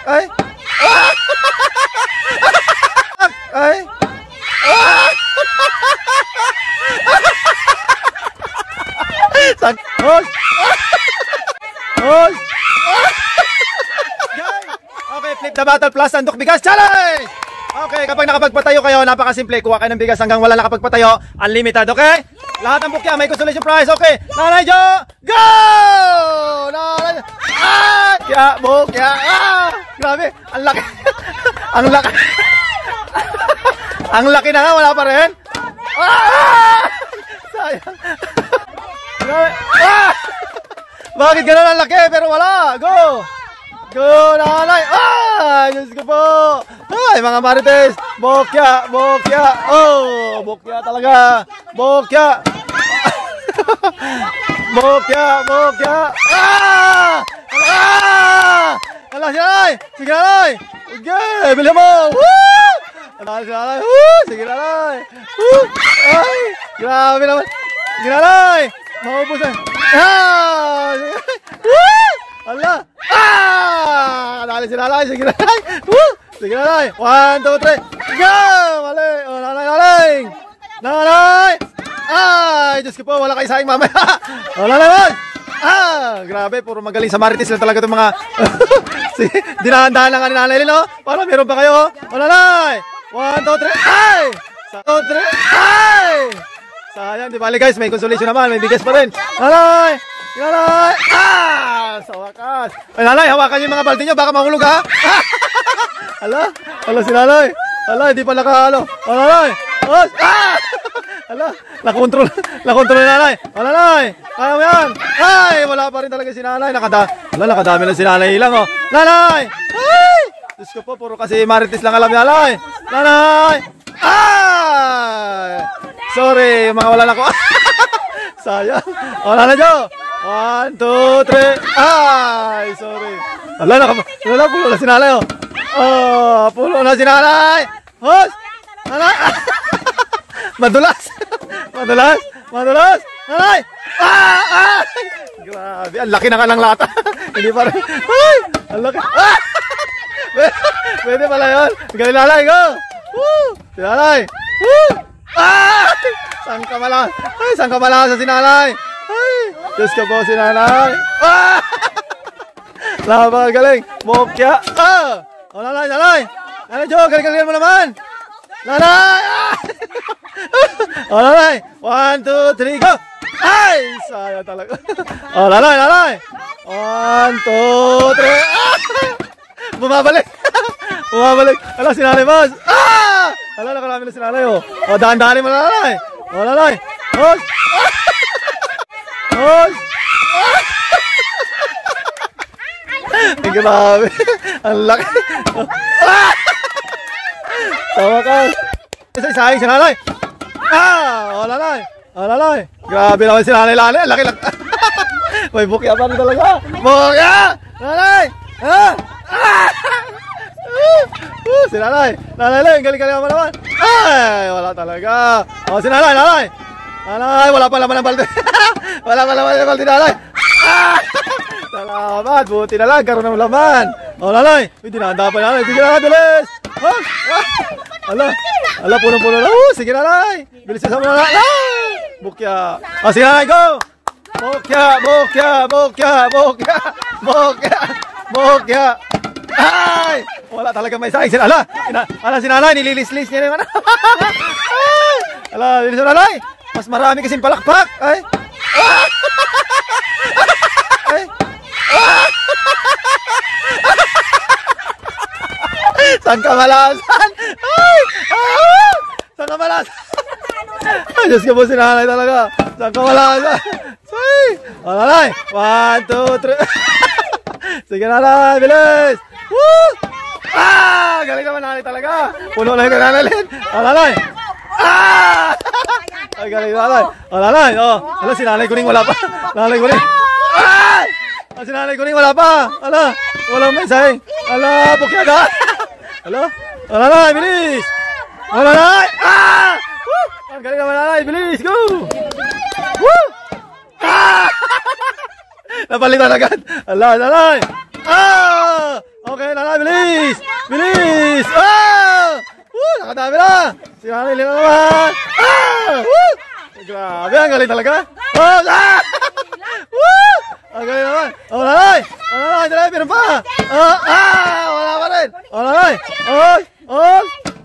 Ay! Ah! Ay! Ah! Hoy! Hoy! Okay, flip the battle plus sandok bigas challenge! Okay, kapag nakapagpatayo kayo, napakasimple. Kuha kayo ng bigas hanggang wala nakapagpatayo. Unlimited, okay? Lahat ng bukya, may consolation prize, okay? Nanay Jo, go! Nanay Jo, ah! Kya, bukya, ah! Grabe, ang laki. Ang laki. Ang laki na nga, wala pa rin. Ah! Sayang. Grabe, ah! Bakit ganun ang laki, pero wala? Go! Go, nanay! Ah! Diyos ko po! Ay, mga marites! Bokya! Bokya! Oh! Bokya talaga! Bokya! Bokya! Bokya! Ah! Ah! Ala, si nanay! Sige, nanay! Okay! Bilhin mo! Woo! Ala, si nanay! Woo! Sige, nanay! Woo! Ay! Grabe naman! Sige, nanay! Maubos na! Ah! Woo! Ala! Ah! Dali si nanay! Sige, nanay! Woo! Sige, nanay! 1, 2, 3! Go! Mali! Oh, nanay! Nanay! Nanay! Ay! Diyos ko po! Wala kayo saing mamaya! Oh, nanay! Ah! Grabe! Puro magaling sa marites lang talaga itong mga... Dinahan-dahan lang ni nanay Lin, oh! Para meron pa kayo! Oh, nanay! 1, 2, 3! Ay! 1, 2, 3! Ay! Sayang, di bali guys, may consolation naman, may bigas pa rin. Nanay! Nanay! Ah! Sa wakas. Ay, nanay, hawakan niyo yung mga balde niyo, baka mahulog ha. Hala? Hala si nanay. Hala, hindi pa nakahalo. Oh, nanay! Oh! Ah! Hala, nakontrol na nanay. Oh, nanay! Kaya mo yan. Ay, wala pa rin talaga si nanay. Nakadami lang si nanay ilang, oh. Nanay! Ay! Diyos ko po, puro kasi marites lang alam ni nanay. Nanay! Ay! Sorry, mga wala na ko. Sayang. O, nanay Jo. 1, 2, 3. Ay, sorry. Wala, pulo na si nanay, oh. Oh, pulo na si nanay. Hos! Nanay! Madulas! Madulas! Madulas! Nanay! Ah! Ah! Grabe, ang laki na ka ng lata. Hindi pa rin. Ay! Ang laki. Ah! Pwede pala yun. Galing nanay, go! Woo! Si nanay! Woo! Ah! Saan ka malakas? Ay, saan ka malakas sa si nanay? Ay! Diyos ka po si nanay. Ah! Napakagaling. Bokya. Ah! O, nanay, nanay. Nanay Jo, galing-galing mo naman. Nanay! Ah! O, nanay. 1, 2, 3, go! Ay! Saya talaga. O, nanay, nanay. 1, 2, 3. Ah! Bumabalik. Bumabalik. Ala, si nanay mas. Ah! Ala, nakalami na si nanay, oh. O, dahan-dahanin mo na, nanay. O, nanay. Hos! Hos! Ay, grabe. Ang laki. Ah! Tawa ka. Isa-isahin si nanay. Ah! O, nanay. O, nanay. Grabe naman si nanay, nanay. Laki lang. May bukya pa rin talaga. Bukya! Nanay! Ah! Ah! Si nanay. Nanay lang, galing-galing mo naman. Ay, wala talaga. O, si nanay, nanay. Nanay, wala pa laman ng balde. Wala pa laman ng balde, nanay. Ah! Salamat, buti na lang, karoon ng laman. O, nanay. Uy, dinahanda pa nanay. Sige na, bilis. Oh! Ala, ala, puno-puno na. Sige nanay. Bilis sa mga nanay. Bukya. O, sige nanay, go. Bukya, bukya, bukya, bukya, bukya, bukya. Ay! Wala talaga may saing. Ala, ala si nanay, nililis-lis niya naman. Ala, nililis nanay. Mas marami kasing palakpak. Ay! Ah! Ay! Ah! Saan ka malasan? Ay! Ah! Saan ka malasan? Ay, Diyos ka po si nanay talaga. Saan ka malasan? Ay! O, nanay. 1, 2, 3. Sige nanay, bilis! Woo! Ah! Galing naman nanay talaga. Puno na yung nanay Lin. O, nanay. Ah! Ay, galing nanay. O, nanay. O, ala, si nanay kuning wala pa. Nanay kuning. Ay! O, si nanay kuning wala pa. Ala, walang mensahe. Ala, bukyaga. Ala, o, nanay, bilis. O, nanay. Ah! Woo! Ang galing naman nanay, bilis. Go! Woo! Ah! Napalitan agad. Ala, nanay. Ah! Okay, lalay, bilis! Bilis! Ah! Nakadami na! Si Manny na naman! Ah! Woo! Grabe, ang galing talaga! Oh! Ah! Woo! Ang galing naman! Oh, lalay! Oh, lalay! Lalay, meron pa! Oh! Ah! Wala pa rin! Oh, lalay! Oh! Oh!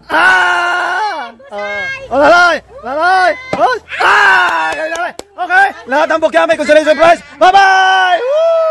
Ah! Oh, lalay! Lalay! Oh! Ah! Galing, lalay! Okay! Lahat ng bukya may consolation prize! Bye-bye! Woo!